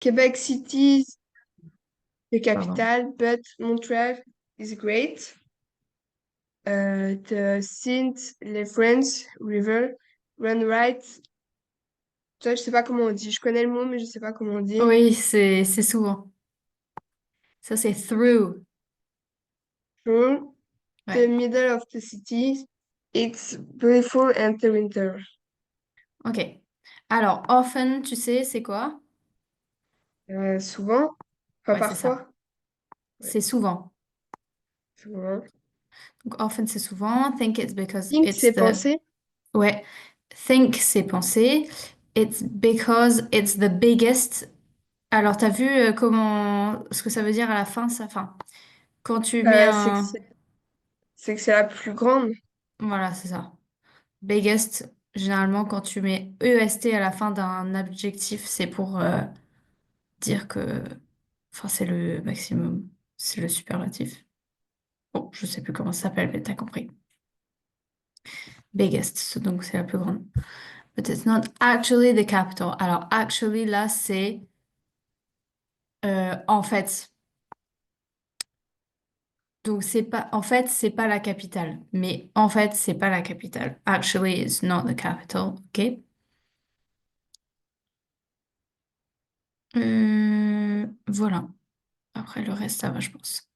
Quebec City is the Pardon. capital, but Montreal is great. The Saint Lawrence River run right. Ça, je sais pas comment on dit. Je connais le mot, mais je sais pas comment on dit. Oui, c'est souvent. Ça, c'est through. Through the Ouais. middle of the city. It's beautiful and the winter. Ok. Alors, often, tu sais, c'est quoi? Souvent, enfin Ouais, c'est ça. parfois. Ouais, C'est souvent. souvent. Donc, often, c'est souvent. Think it's because Think, it's c'est the... penser. Ouais. Think, c'est penser. It's because it's the biggest. Alors, t'as vu comment... ce que ça veut dire à la fin, ça? Enfin, quand tu mets C'est que un... c'est la plus grande. Voilà, c'est ça. Biggest, généralement, quand tu mets EST à la fin d'un adjectif, c'est pour dire que... Enfin, c'est le maximum. C'est le superlatif. Bon, je sais plus comment ça s'appelle, mais t'as compris. Biggest, donc c'est la plus grande. But it's not actually the capital. Alors, actually, là, c'est en fait. Donc, c'est pas, en fait, c'est pas la capitale. Mais en fait, c'est pas la capitale. Actually, it's not the capital. OK? Voilà. Après, le reste, ça va, je pense.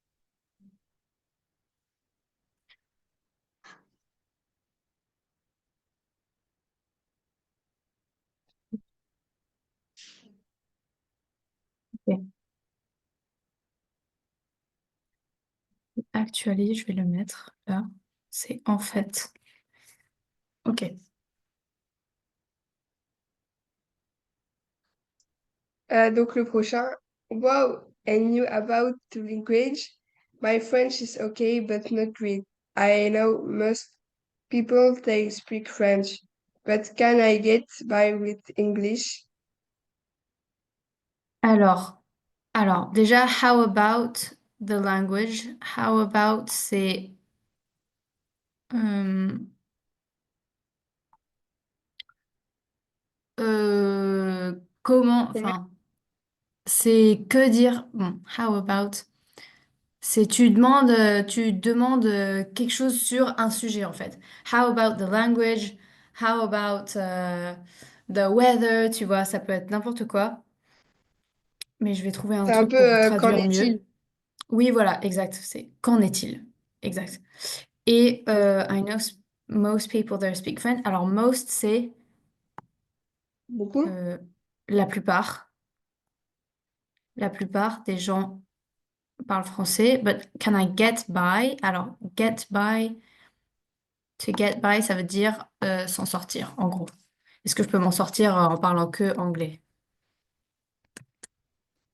Ok. Actually, je vais le mettre là. C'est en fait. OK. Donc le prochain. Wow, I knew about the language. My French is okay, but not great. I know most people they speak French, but can I get by with English? Alors, déjà, how about the language? How about, c'est euh, comment, Comment? enfin, c'est que dire, bon, how about, c'est tu demandes quelque chose sur un sujet en fait. How about the language? How about the weather? Tu vois, ça peut être n'importe quoi, mais je vais trouver un C'est un truc peu pour qu'en traduire est-il? mieux. Oui, voilà, exact, c'est qu'en est-il? Exact. Et I know most people there speak French. Alors, most, c'est Beaucoup? euh, la plupart. La plupart des gens parle français, but can I get by? Alors, get by, to get by, ça veut dire s'en sortir, en gros. Est-ce que je peux m'en sortir en parlant que anglais?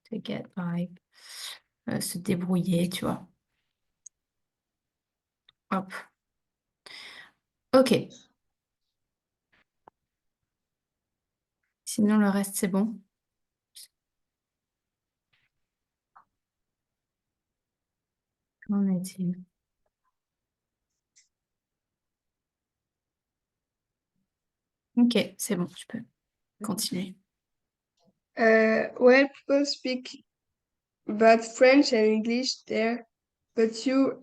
To get by, se débrouiller, tu vois. Hop. Ok. Sinon, le reste, c'est bon. Qu'en est-il? Ok, c'est bon, je peux continuer. Well, people speak but French and English there, but you,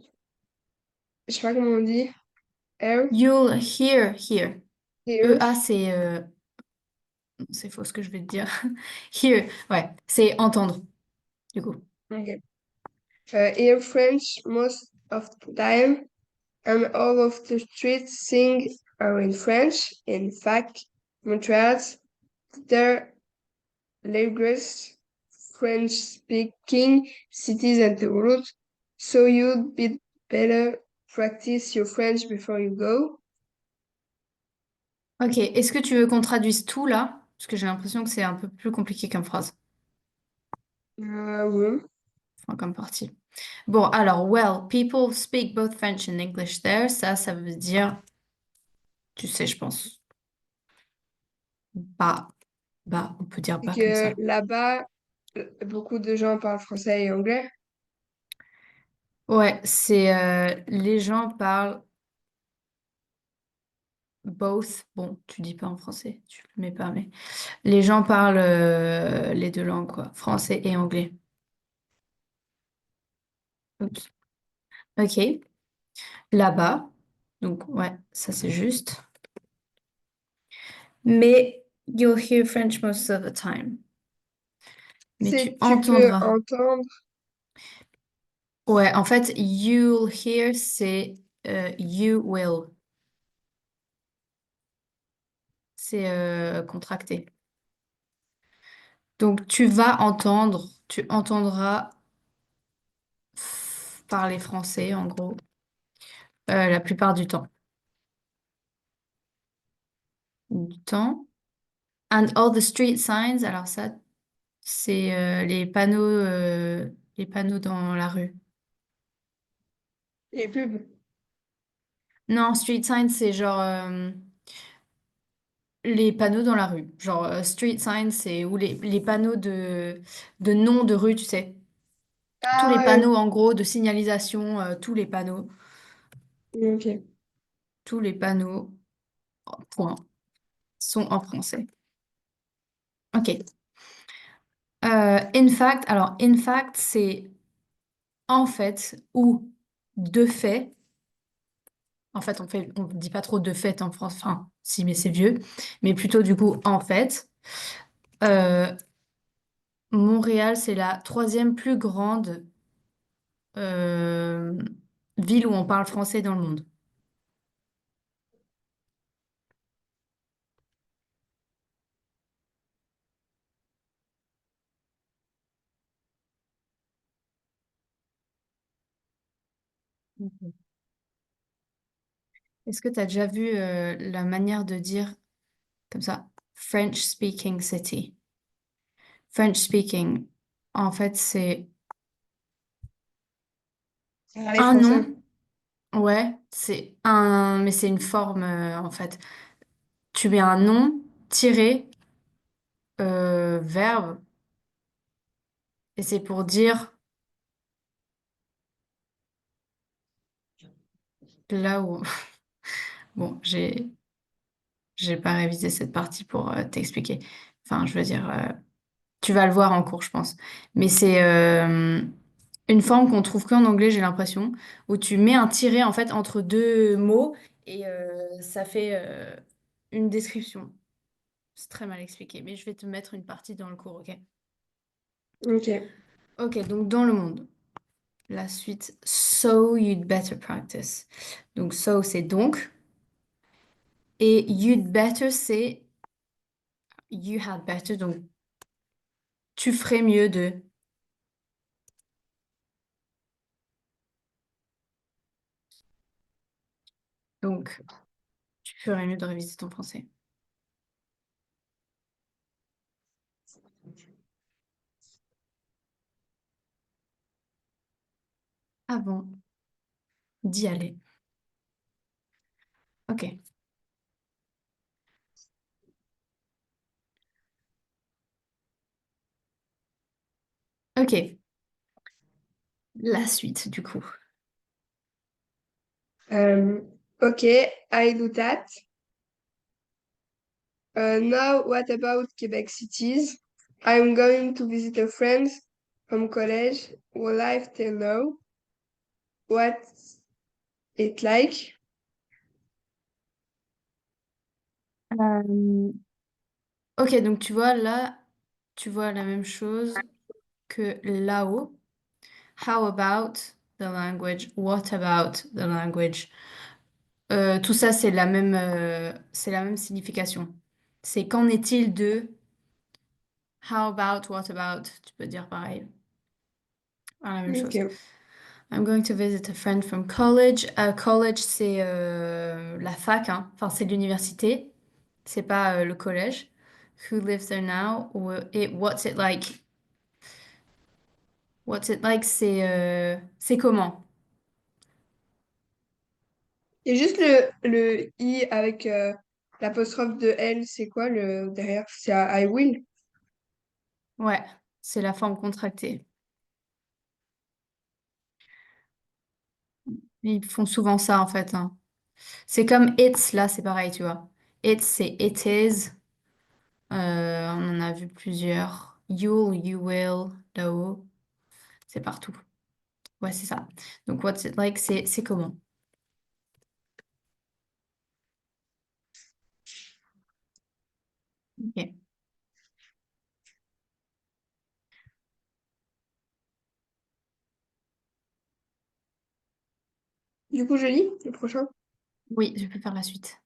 je sais pas comment on dit, here, You'll hear here. here, EA, c'est faux ce que je vais te dire. Hear, ouais, c'est entendre, du coup. okay. Here French most of the time, and all of the streets sing are in French. In fact, Montreal's their largest French-speaking cities in the world, so you'd be better practice your French before you go. Ok, est-ce que tu veux qu'on traduise tout là? Parce que j'ai l'impression que c'est un peu plus compliqué comme phrase, Oui. enfin comme partie. Bon, alors, well, people speak both French and English there. Ça veut dire, tu sais, je pense, bah, on peut dire Et bah comme que ça. là-bas, beaucoup de gens parlent français et anglais. Ouais, les gens parlent both. Bon, tu dis pas en français, tu le mets pas, mais les gens parlent les deux langues, quoi, français et anglais. Oups. Ok, là-bas. Donc, ouais, ça c'est juste. Mais you'll hear French most of the time. Mais tu C'est tu peux entendras. entendre. Ouais, en fait, you'll hear, c'est you will. C'est contracté. Donc, tu vas entendre, tu entendras parler français, en gros, la plupart du temps. Du temps. And all the street signs, alors ça, c'est les panneaux dans la rue. Les pubs. Non, street signs, c'est genre les panneaux dans la rue. Genre street signs, c'est où les panneaux de nom de rue, tu sais. Tous Ah les ouais, panneaux, en gros, de signalisation, ok. tous les panneaux, point, sont en français. Ok. In fact, alors in fact, c'est en fait ou de fait. En fait, on dit pas trop de fait en France. Enfin, si, mais c'est vieux. Mais plutôt du coup, en fait. Euh, Montréal, c'est la troisième plus grande euh, ville où on parle français dans le monde. Mhm. Est-ce que tu as déjà vu la manière de dire comme ça, French speaking city? French speaking, en fait, c'est Parler un français. nom. Ouais, c'est un, mais c'est une forme en fait. Tu mets un nom tiré verbe et c'est pour dire là où. Bon, j'ai pas révisé cette partie pour t'expliquer. Enfin, je veux dire, tu vas le voir en cours, je pense. Mais c'est une forme qu'on trouve qu'en anglais, j'ai l'impression, où tu mets un tiret en fait entre deux mots et ça fait une description. C'est très mal expliqué, mais je vais te mettre une partie dans le cours, ok? Ok. Ok, donc dans le monde. La suite, so you'd better practice. Donc so, c'est donc. Et you'd better, c'est you had better. Donc tu ferais mieux de. Donc tu ferais mieux de réviser ton français. Avant d'y aller. Ok. Ok. La suite, du coup. Okay, I do that. Now, what about Quebec cities? I'm going to visit a friend from college. Will I tell know what's it like? Euh, Ok, donc tu vois là, tu vois la même chose que là-haut. How about the language? What about the language? Tout ça, c'est la même signification. C'est qu'en est-il de how about, what about? Tu peux dire pareil. Ah, la même chose. Okay. I'm going to visit a friend from college. College, c'est la fac, hein. Enfin, c'est l'université. C'est pas le collège. Who lives there now? Et what's it like? What's it like? C'est comment? Et juste le I avec l'apostrophe de L, c'est quoi le derrière? C'est I will. Ouais, c'est la forme contractée. Ils font souvent ça en fait, hein. C'est comme it's, là, c'est pareil, tu vois. It's, c'est it is. On en a vu plusieurs. You'll, you will, là-haut. C'est partout. Ouais, c'est ça. Donc, what's it like, c'est comment? Ok. Du coup, je lis le prochain. Oui, je peux faire la suite.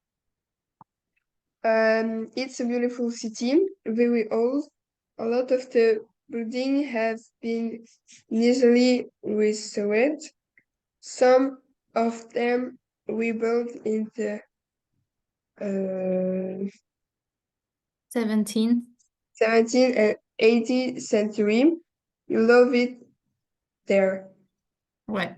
It's a beautiful city, very old. A lot of the buildings have been easily restored. Some of them rebuilt in the uh, 17. 17th and 18th century. You love it there. Ouais.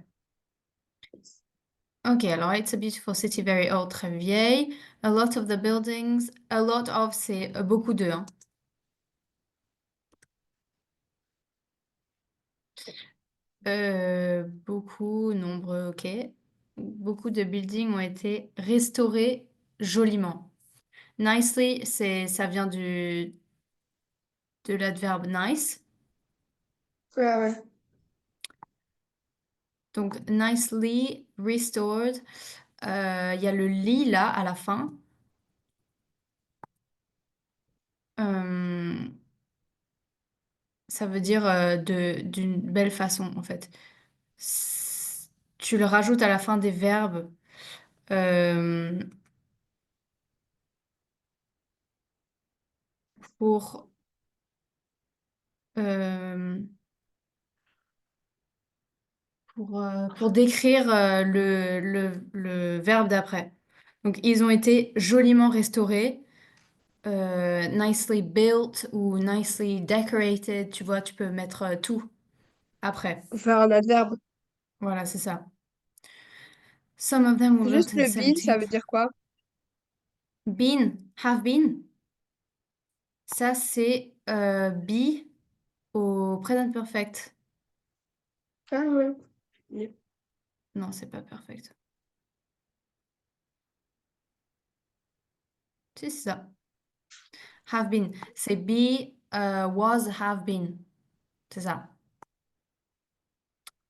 Ok, alors it's a beautiful city, very old, très vieille. A lot of the buildings, a lot of, c'est beaucoup de, hein. Beaucoup, nombreux, ok. Beaucoup de buildings ont été restaurés joliment. Nicely, ça vient de l'adverbe nice. Ouais, ouais. Donc, nicely restored. Il y a le lit là à la fin. Euh, Ça veut dire d'une belle façon, en fait. Tu le rajoutes à la fin des verbes euh, pour, euh, pour décrire le verbe d'après. Donc, ils ont été joliment restaurés, nicely built ou nicely decorated. Tu vois, tu peux mettre tout après. Faut faire un adverbe. Voilà, c'est ça. Some of them were Juste built in the le been, ça 17th. veut dire quoi? Been, have been. Ça, c'est be au present perfect. Ah ouais. Yeah. Non, c'est pas perfect. Si, c'est ça. Have been. C'est be, was, have been. C'est ça.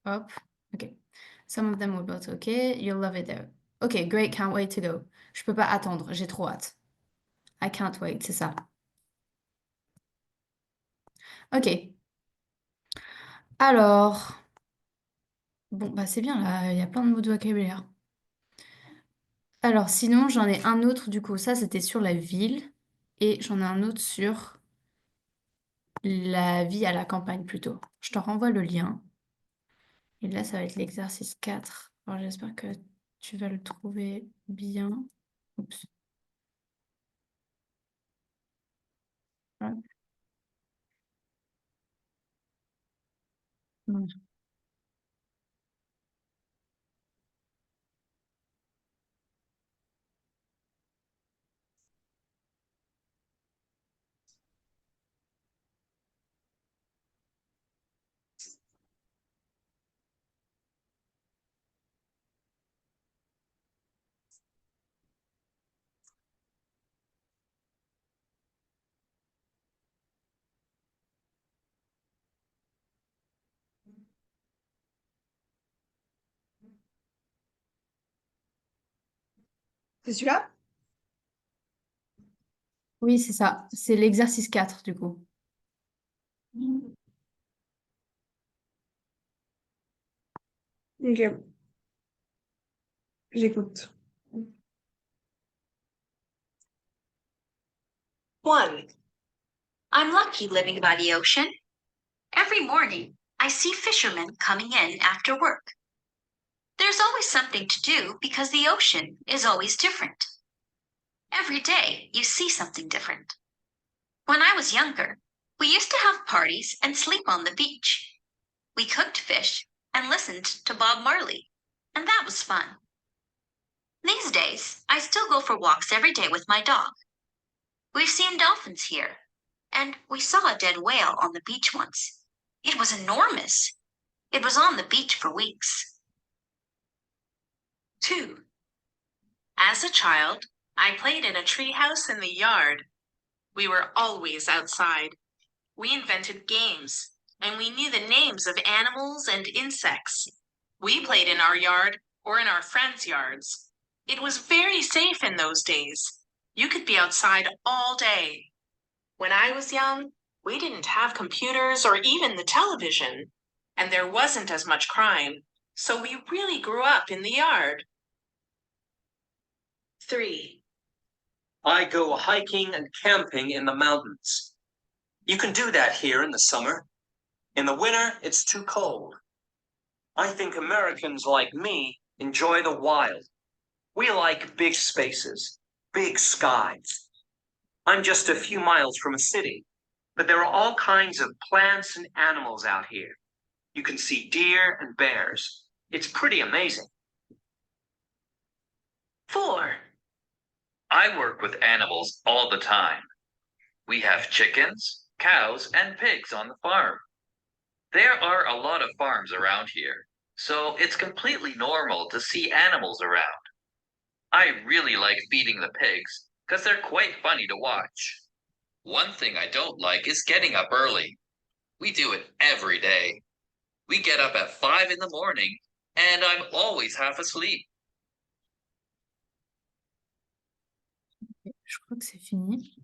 Hop. OK. Some of them were built. OK. You'll love it there. OK, great. Can't wait to go. Je peux pas attendre. J'ai trop hâte. I can't wait. C'est ça. OK. Alors. Bon, bah c'est bien là. Il y a plein de mots de vocabulaire. Alors, sinon, j'en ai un autre du coup. Ça, c'était sur la ville. Et j'en ai un autre sur la vie à la campagne plutôt. Je te renvoie le lien. Et là, ça va être l'exercice 4. Alors, j'espère que tu vas le trouver bien. Oups. Hop. Non. C'est celui-là? Oui, c'est ça. C'est l'exercice 4 du coup. Ok, j'écoute. 1. I'm lucky living by the ocean. Every morning, I see fishermen coming in after work. There's always something to do because the ocean is always different. Every day, you see something different. When I was younger, we used to have parties and sleep on the beach. We cooked fish and listened to Bob Marley, and that was fun. These days, I still go for walks every day with my dog. We've seen dolphins here, and we saw a dead whale on the beach once. It was enormous. It was on the beach for weeks. 2. As a child, I played in a treehouse in the yard. We were always outside. We invented games, and we knew the names of animals and insects. We played in our yard or in our friends' yards. It was very safe in those days. You could be outside all day. When I was young, we didn't have computers or even the television, and there wasn't as much crime, so we really grew up in the yard. 3. I go hiking and camping in the mountains. You can do that here in the summer. In the winter, it's too cold. I think Americans like me enjoy the wild. We like big spaces, big skies. I'm just a few miles from a city, but there are all kinds of plants and animals out here. You can see deer and bears. It's pretty amazing. 4. I work with animals all the time. We have chickens, cows, and pigs on the farm. There are a lot of farms around here, so it's completely normal to see animals around. I really like feeding the pigs because they're quite funny to watch. One thing I don't like is getting up early. We do it every day. We get up at 5 in the morning, and I'm always half asleep. Je crois que c'est fini.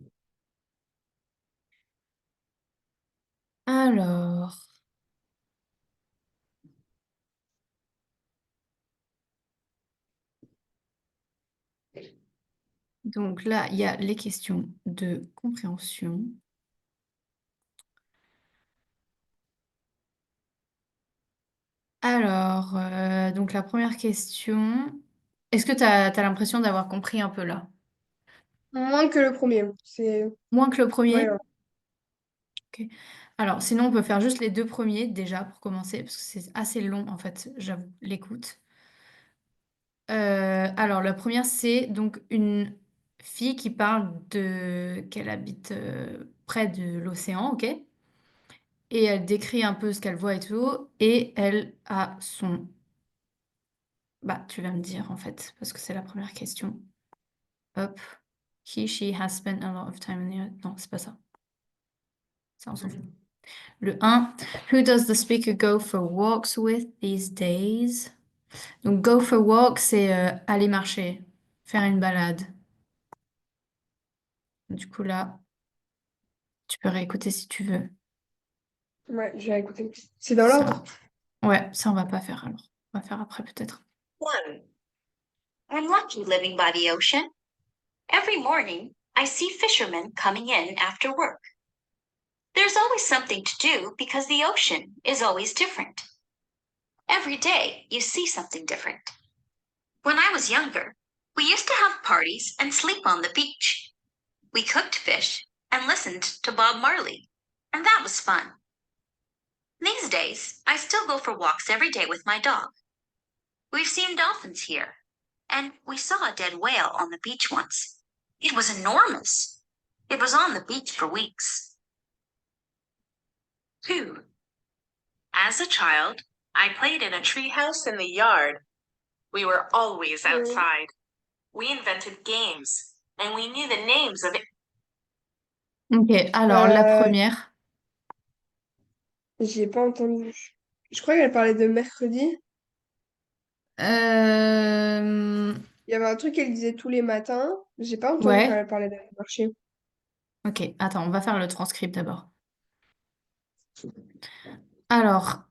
Alors, donc là, il y a les questions de compréhension. Alors, donc la première question, est-ce que tu as l'impression d'avoir compris un peu là? Moins que le premier. C'est Moins que le premier? ouais. Ok. Alors, sinon, on peut faire juste les deux premiers déjà pour commencer, parce que c'est assez long en fait, j'avoue, l'écoute. Alors, la première, c'est donc une fille qui parle qu'elle habite près de l'océan, ok? Et elle décrit un peu ce qu'elle voit et tout, et elle a son... Bah, tu vas me dire en fait, parce que c'est la première question. Hop. He, she has spent a lot of time in the earth. Non, c'est pas ça. Ça, on s'en fout. Le 1. Who does the speaker go for walks with these days? Donc, go for walk, c'est aller marcher, faire une balade. Du coup, là, tu peux réécouter si tu veux. Ouais, j'ai écouté. C'est dans Ça. l'ordre? Ouais, ça, on va pas faire alors. On va faire après peut-être. 1. I'm lucky living by the ocean. Every morning, I see fishermen coming in after work. There's always something to do because the ocean is always different. Every day, you see something different. When I was younger, we used to have parties and sleep on the beach. We cooked fish and listened to Bob Marley, and that was fun. These days, I still go for walks every day with my dog. We've seen dolphins here, and we saw a dead whale on the beach once. It was enormous. It was on the beach for weeks. 2. As a child, I played in a treehouse in the yard. We were always outside. We invented games, and we knew the names of it. Ok, alors la première. J'ai pas entendu. Je crois qu'elle parlait de mercredi. Euh... Il y avait un truc qu'elle disait tous les matins. J'ai pas entendu quand Ouais. elle parlait d'aller marcher. Ok, attends, on va faire le transcript d'abord. Alors,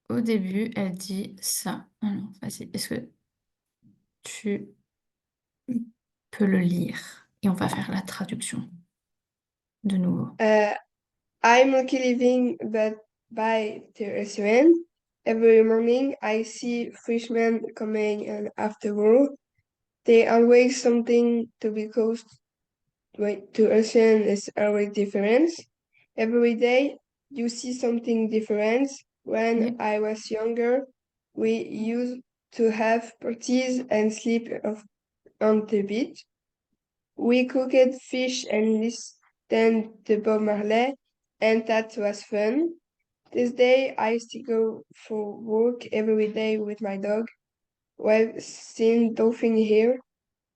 au début, elle dit ça. Alors, vas-y, est-ce que tu peux le lire? Et on va faire la traduction de nouveau. I'm lucky living but by the ocean. Every morning I see fishermen coming in after work. They always something to because to ocean is always different. Every day you see something different. When Yep. I was younger, we used to have parties and sleep on the beach. We cooked fish and listened to Bob Marley, and that was fun. This day I still go for walk every day with my dog. We've seen dolphin here,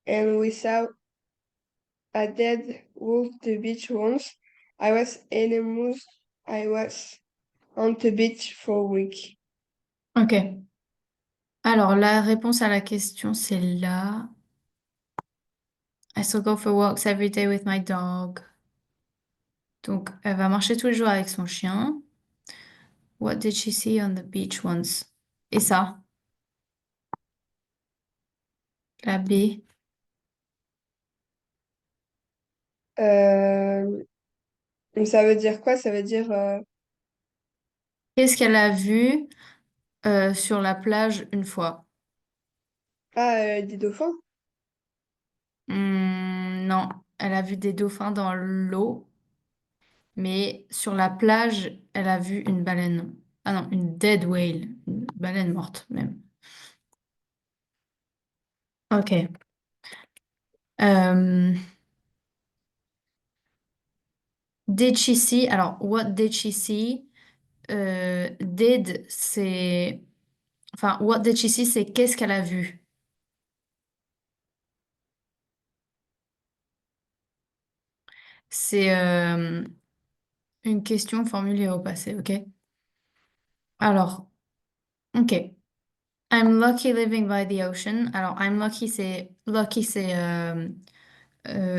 and we saw a dead wolf the beach once. I was enormous. I was on the beach for a week. Ok. Alors, la réponse à la question, c'est là. I still go for walks every day with my dog. Donc, elle va marcher tous les jours avec son chien. What did she see on the beach once? Et ça, la B. Euh, Ça veut dire quoi? Ça veut dire Qu'est-ce qu'elle a vu sur la plage une fois? des dauphins. Non, elle a vu des dauphins dans l'eau, mais sur la plage, elle a vu une baleine. Ah non, une dead whale, une baleine morte même. Ok. Euh, did she see? Alors, what did she see? Did, c'est... Enfin, what did she see, c'est qu'est-ce qu'elle a vu? C'est une question formulée au passé, ok? Alors, ok. I'm lucky living by the ocean. Alors, I'm lucky, c'est La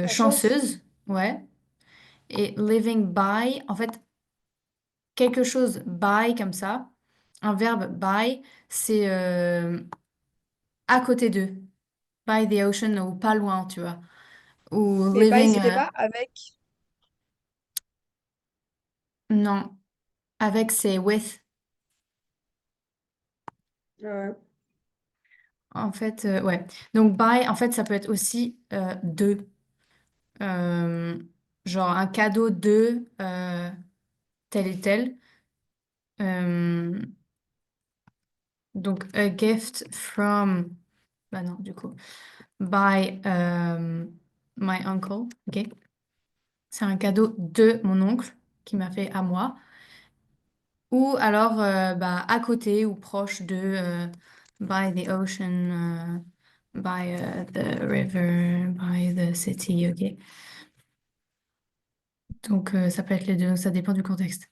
chance. chanceuse, ouais. Et living by, en fait, quelque chose by comme ça, un verbe by, c'est à côté d'eux, by the ocean ou pas loin, tu vois. Ou Mais bye, living, c'était pas avec. non, avec c'est with. Ouais. En fait, ouais. Donc by, en fait, ça peut être aussi de. Euh, genre un cadeau de tel et tel. Euh, donc a gift from, bah non, du coup, by my uncle, ok? C'est un cadeau de mon oncle qui m'a fait à moi. Ou alors bah, à côté ou proche de by the ocean, by the river, by the city, ok? Donc ça peut être les deux, ça dépend du contexte.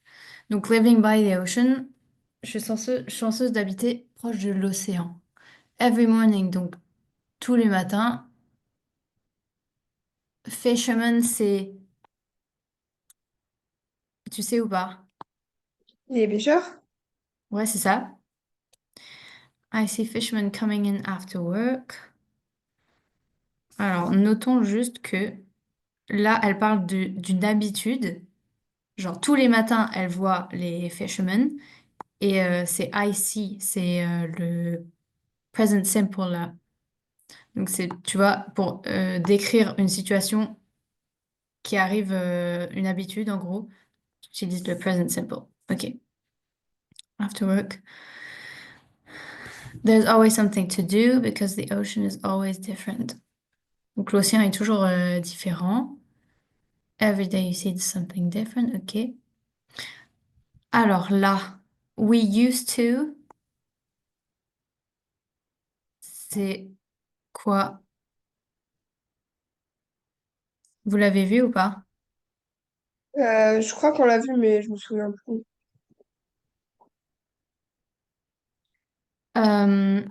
Donc living by the ocean, je suis chanceuse d'habiter proche de l'océan. Every morning, donc tous les matins. Fisherman, c'est, tu sais ou pas? Les pêcheurs? Ouais, c'est ça. I see fishermen coming in after work. Alors, notons juste que là, elle parle d'une habitude. Genre, tous les matins, elle voit les fishermen. Et c'est I see, c'est le present simple là. Donc, c'est, tu vois, pour décrire une situation qui arrive, une habitude en gros, j'utilise le present simple. Ok. After work. There's always something to do because the ocean is always different. Donc, l'océan est toujours différent. Every day you see something different. Ok. Alors là, we used to, c'est quoi? Vous l'avez vu ou pas? Je crois qu'on l'a vu, mais je me souviens plus. Euh,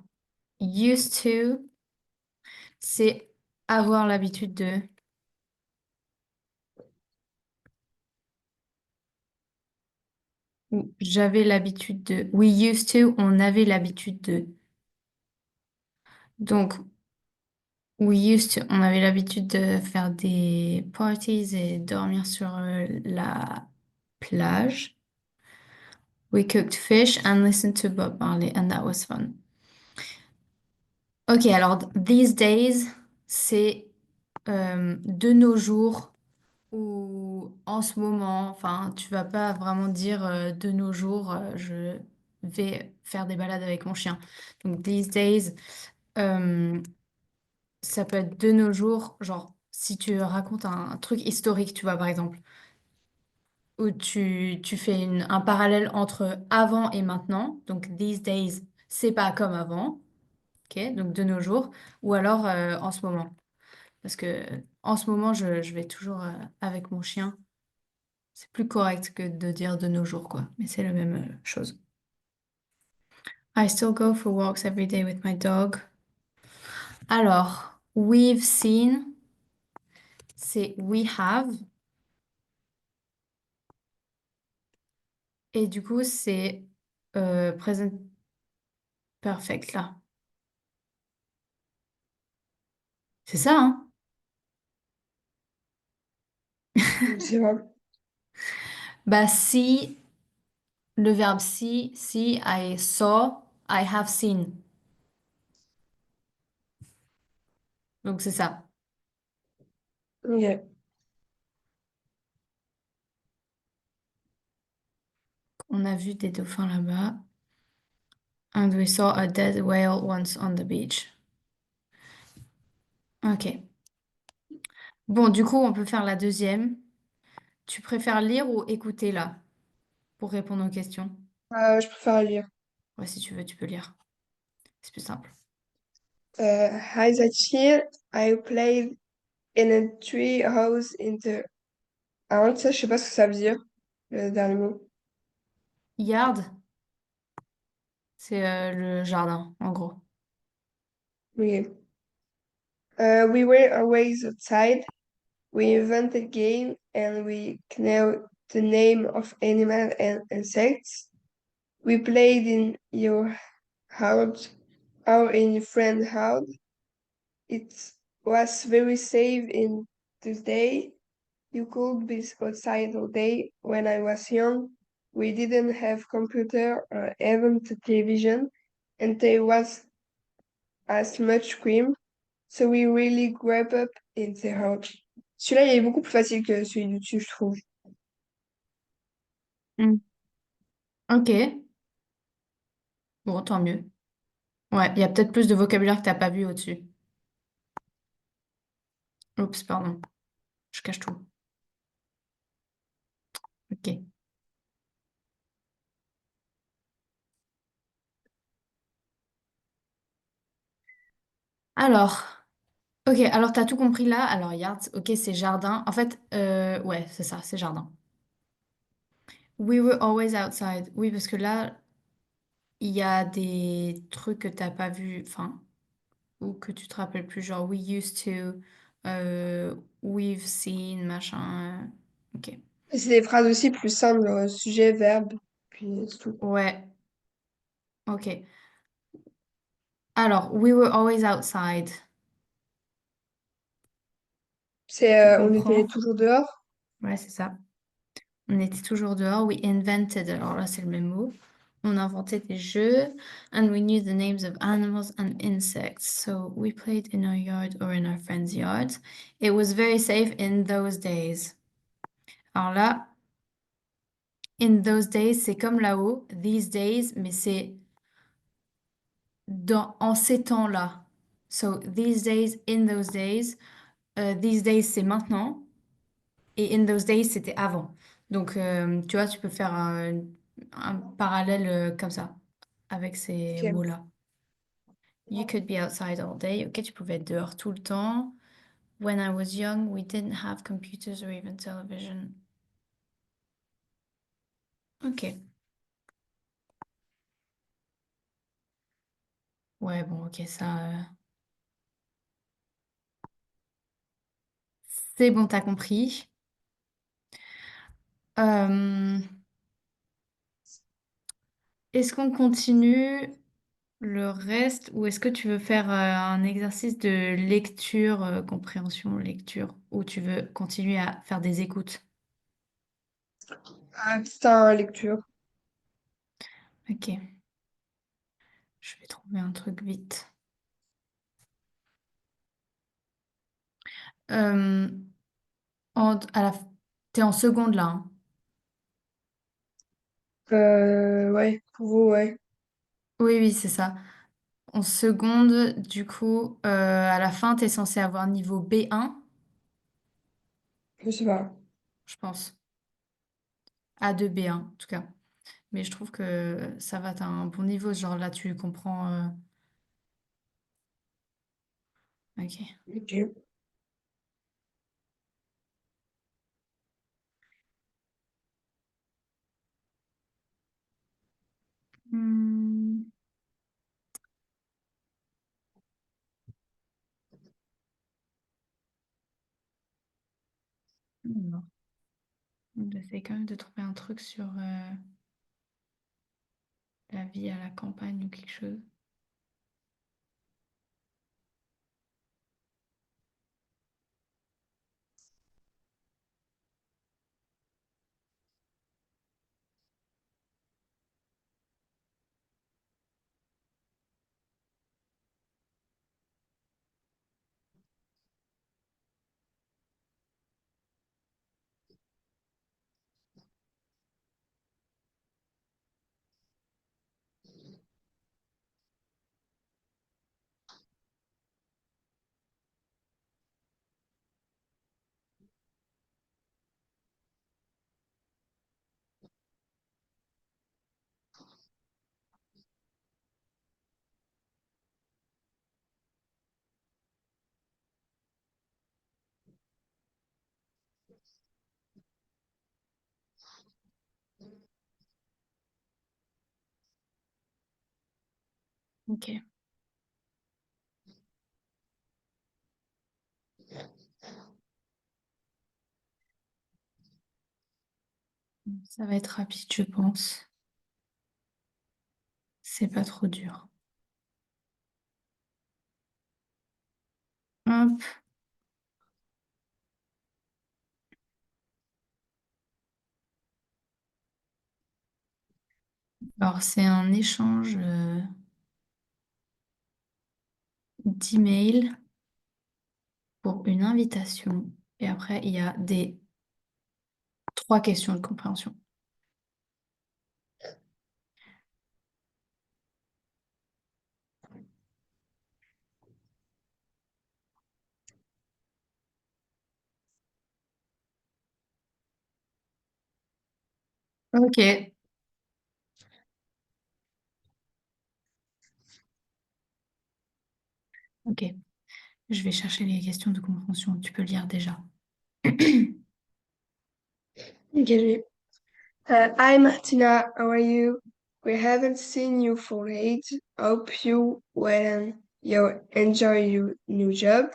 used to, c'est avoir l'habitude de. Ou j'avais l'habitude de. We used to, on avait l'habitude de. Donc, we used to, on avait l'habitude de faire des parties et dormir sur la plage. We cooked fish and listened to Bob Marley, and that was fun. Ok, alors these days, c'est de nos jours ou en ce moment. Enfin, tu vas pas vraiment dire de nos jours, je vais faire des balades avec mon chien. Donc these days, euh, ça peut être de nos jours, genre si tu racontes un truc historique, tu vois, par exemple, où tu fais un parallèle entre avant et maintenant. Donc these days, c'est pas comme avant. Ok, donc de nos jours, ou alors en ce moment. Parce que en ce moment, je vais toujours avec mon chien. C'est plus correct que de dire de nos jours, quoi. Mais c'est la même chose. I still go for walks every day with my dog. Alors, we've seen, c'est we have. Et du coup, c'est present perfect là. C'est ça, hein? Je sais pas. Bah, si, le verbe si, I saw, I have seen. Donc, c'est ça. Ok. On a vu des dauphins là-bas. And we saw a dead whale once on the beach. Ok. Bon, du coup, on peut faire la deuxième. Tu préfères lire ou écouter là pour répondre aux questions? Je préfère lire. Ouais, si tu veux, tu peux lire. C'est plus simple. Hi, that's here. I played in a tree house in the... Alors, ça, je sais pas ce que ça veut dire, le dernier mot. Yard, c'est le jardin, en gros. Oui. We were always outside. We invented game and we knew the name of animal and insects. We played in your house or in your friend's house. It was very safe in this day. You could be outside all day. When I was young, we didn't have computer or even the television, and there was as much cream. So we really grew up in the house. Celui-là, il est beaucoup plus facile que celui du dessus, je trouve. Mm. Ok, bon, tant mieux. Ouais, il y a peut-être plus de vocabulaire que t'as pas vu au-dessus. Oups, pardon. Je cache tout. Ok. Alors, ok, alors t'as tout compris là. Alors, yard, ok, c'est jardin. En fait, ouais, c'est ça, c'est jardin. We were always outside. Oui, parce que là, il y a des trucs que t'as pas vu, enfin, ou que tu te rappelles plus, genre we used to, we've seen, machin. Ok. Et c'est des phrases aussi plus simples, sujet, verbe, puis c'est tout. Ouais, ok. Alors, we were always outside. C'est, Tu on était comprends? toujours dehors. Ouais, c'est ça. On était toujours dehors. We invented. Alors là, c'est le même mot. On inventait des jeux. And we knew the names of animals and insects. So we played in our yard or in our friend's yard. It was very safe in those days. Alors là, in those days, c'est comme là-haut. These days, mais c'est en ces temps-là. So these days, in those days. These days, c'est maintenant. Et in those days, c'était avant. Donc, tu vois, tu peux faire un parallèle comme ça, avec ces Ok. mots-là. You could be outside all day. Ok, tu pouvais être dehors tout le temps. When I was young, we didn't have computers or even television. Ok. Ouais, bon, ok, ça... c'est bon, t'as compris. Euh, Est-ce qu'on continue le reste ou est-ce que tu veux faire un exercice de lecture, compréhension, lecture, ou tu veux continuer à faire des écoutes? Ah, putain, lecture. Ok, je vais trouver un truc vite. Euh, à la... T'es en seconde là, hein. Ouais, pour vous, ouais. Oui, oui, c'est ça. En seconde, du coup, à la fin, t'es censé avoir niveau B1, Je sais pas. je pense. A2, B1, en tout cas. Mais je trouve que ça va, t'as un bon niveau. Genre là, tu comprends. Ok. Ok. Alors, on essaie quand même de trouver un truc sur la vie à la campagne ou quelque chose. Ok. Ça va être rapide, je pense. C'est pas trop dur. Hop. Alors, c'est un échange d'email pour une invitation. Et après, il y a des 3 questions de compréhension. Ok. Ok. Je vais chercher les questions de compréhension. Tu peux lire déjà. Okay. Hi Martina, how are you? We haven't seen you for ages. Hope you well and you enjoy your new job.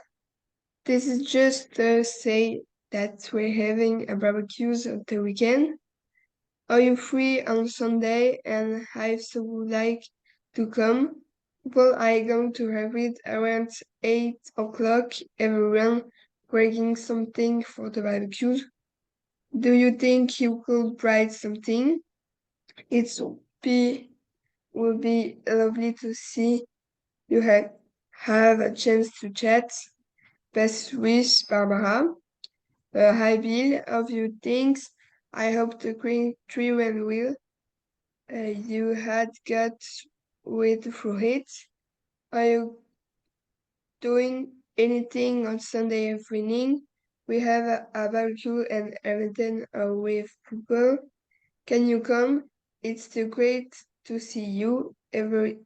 This is just to say that we're having a barbecues on the weekend. Are you free on Sunday? And I so would like to come. Well, I going to have it around 8 o'clock. Everyone bringing something for the barbecue. Do you think you could write something? It will be lovely to see you have a chance to chat. Best wish, Barbara. Hi, Bill. Of you things. I hope the green tree went well. You had got with through it. Are you doing anything on Sunday evening? We have a barbecue and everything with people. Can you come? It's too great to see you. Everyone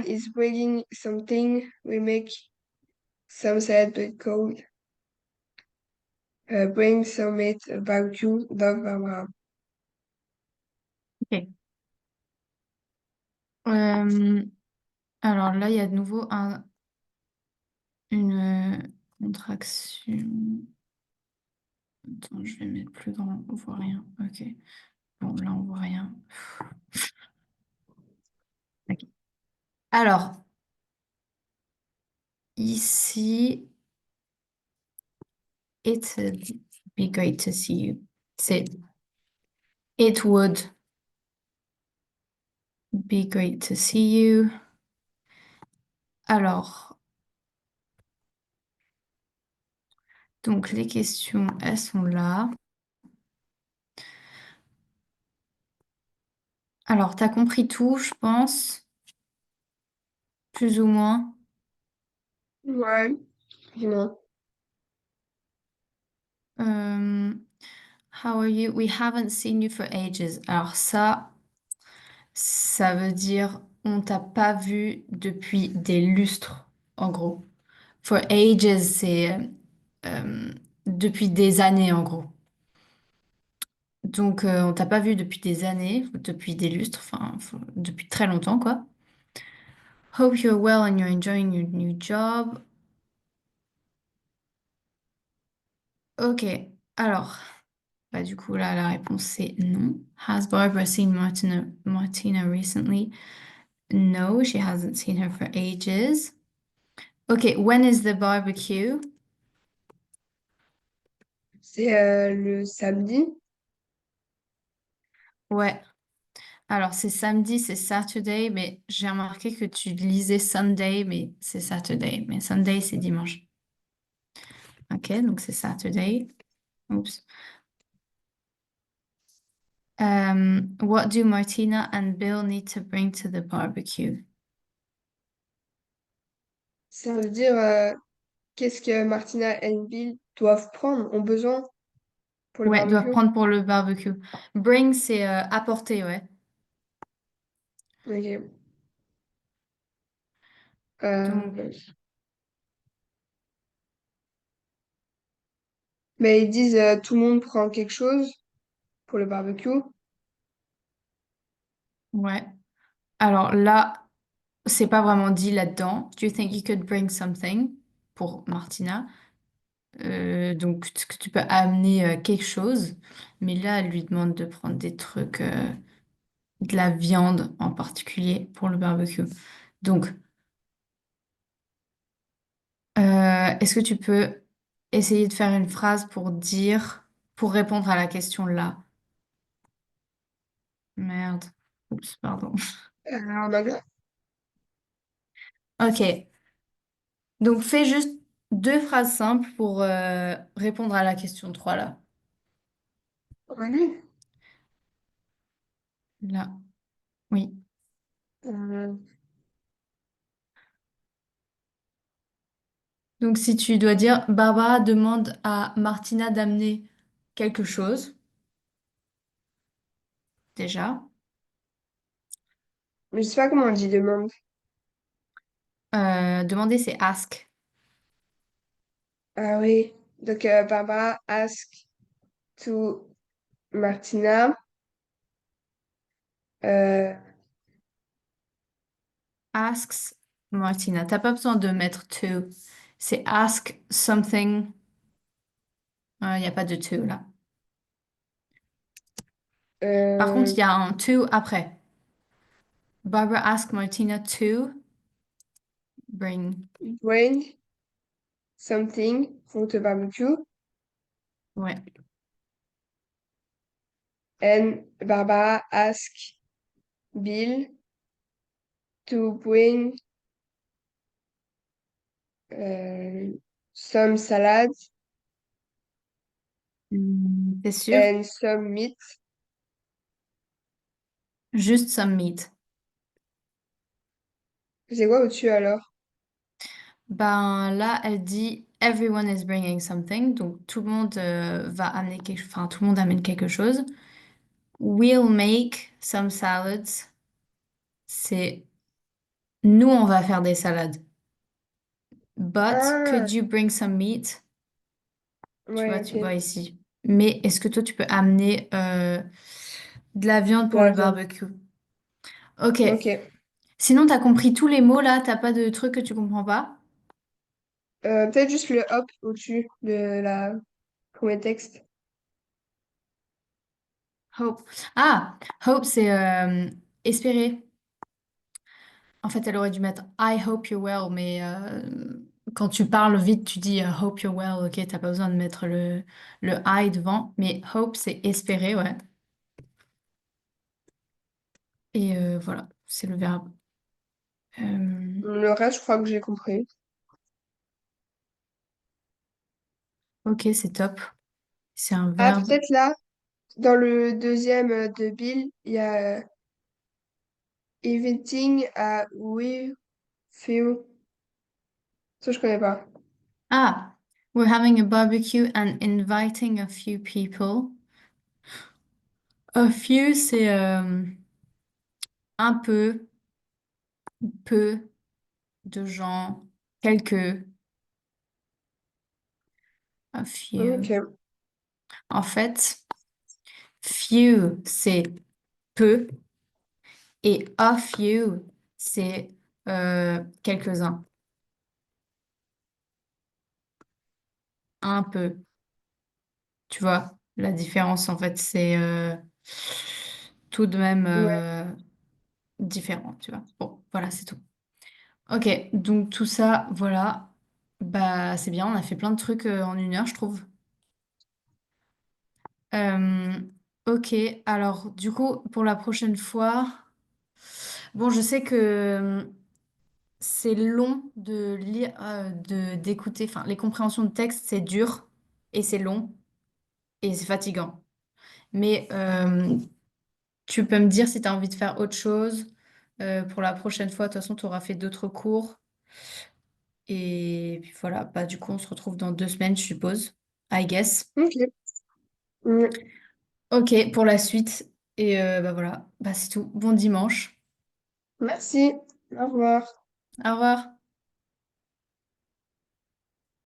is bringing something. We make some sad but cold. Bring some meat barbecue. Love, Barbara. Ok. Euh, alors là, il y a de nouveau une contraction. Attends, je vais mettre plus grand, on voit rien. Ok. Bon, là, on voit rien. Ok. Alors, ici, it'd be great to see you. C'est it would be great to see you. Alors, donc les questions, elles sont là. Alors, t'as compris tout, je pense, plus ou moins. Ouais, dis-moi. How are you? We haven't seen you for ages. Alors ça veut dire on t'a pas vu depuis des lustres, en gros. For ages, c'est euh, depuis des années, en gros. Donc, on t'a pas vu depuis des années, depuis des lustres, enfin, depuis très longtemps, quoi. Hope you're well and you're enjoying your new job. Ok, alors, bah, du coup, là, la réponse c'est non. Has Barbara seen Martina recently? No, she hasn't seen her for ages. Ok, when is the barbecue? C'est le samedi. Ouais, alors c'est samedi, c'est Saturday, mais j'ai remarqué que tu lisais Sunday, mais c'est Saturday. Mais Sunday, c'est dimanche. Ok, donc c'est Saturday. Oups. What do Martina and Bill need to bring to the barbecue? Ça veut dire qu'est-ce que Martina et Bill doivent prendre, ont besoin pour le Ouais, doivent barbecue. prendre pour le barbecue. Bring, c'est apporter, ouais. Ok. Donc, Mais ils disent tout le monde prend quelque chose pour le barbecue. ouais. Alors là, c'est pas vraiment dit là-dedans. Do you think you could bring something pour Martina? Donc, que tu peux amener quelque chose. Mais là, elle lui demande de prendre des trucs, de la viande en particulier pour le barbecue. Donc, est-ce que tu peux essayer de faire une phrase pour dire, pour répondre à la question là? Merde. Oups, pardon. En anglais. Ok. Donc, fais juste deux phrases simples pour répondre à la question 3 là. En anglais. Là, oui. Euh, Donc, si tu dois dire, Barbara demande à Martina d'amener quelque chose, déjà. mais je sais pas comment on dit demande. Demander, c'est ask. Ah oui. Donc Barbara ask to Martina. Euh, Asks Martina. T'as pas besoin de mettre to. C'est ask something. Il n'y a pas de to là. Par contre, euh, il y a un to après. Barbara ask Martina to bring. bring something for the barbecue. Ouais. And Barbara ask Bill to bring some salad T'es sûr? and some meat. Juste some meat. C'est quoi au-dessus alors? Ben là, elle dit everyone is bringing something. Donc tout le monde va amener quelque enfin tout le monde amène quelque chose. We'll make some salads. C'est nous, on va faire des salades. But Ah, could you bring some meat? ouais, Tu vois ok. ici. Mais est-ce que toi, tu peux amener de la viande De pour la le viande. barbecue? Ok. Ok. Sinon, t'as compris tous les mots là? T'as pas de trucs que tu comprends pas? Peut-être juste le hop au-dessus de la premier texte. Hope. Ah, hope, c'est espérer. En fait, elle aurait dû mettre I hope you're well, mais quand tu parles vite, tu dis hope you're well. Ok, t'as pas besoin de mettre le I devant. Mais hope, c'est espérer, ouais. Et voilà, c'est le verbe. Euh, Le reste, je crois que j'ai compris. ok, c'est top. C'est un Ah, verbe. peut-être là, dans le deuxième de Bill, il y a Everything à We Feel. Ça, je connais pas. Ah, we're having a barbecue and inviting a few people. A few, c'est un peu de gens, quelques, a few. Ok. En fait, few, c'est peu et a few, c'est quelques-uns, un peu. Tu vois, la différence, en fait, c'est tout de même Ouais. différent, tu vois. Bon, voilà, c'est tout. Ok, donc tout ça, voilà. Bah, c'est bien, on a fait plein de trucs en 1 heure, je trouve. Euh, ok, alors, du coup, pour la prochaine fois, bon, je sais que c'est long de lire, d'écouter, enfin, les compréhensions de texte, c'est dur et c'est long et c'est fatigant. Mais tu peux me dire si tu as envie de faire autre chose pour la prochaine fois. De toute façon, tu auras fait d'autres cours. Et puis voilà, bah, du coup, on se retrouve dans 2 semaines, je suppose. I guess. Ok. Mm. Ok, pour la suite. Et bah voilà, bah, c'est tout. Bon dimanche. Merci. Au revoir. Au revoir.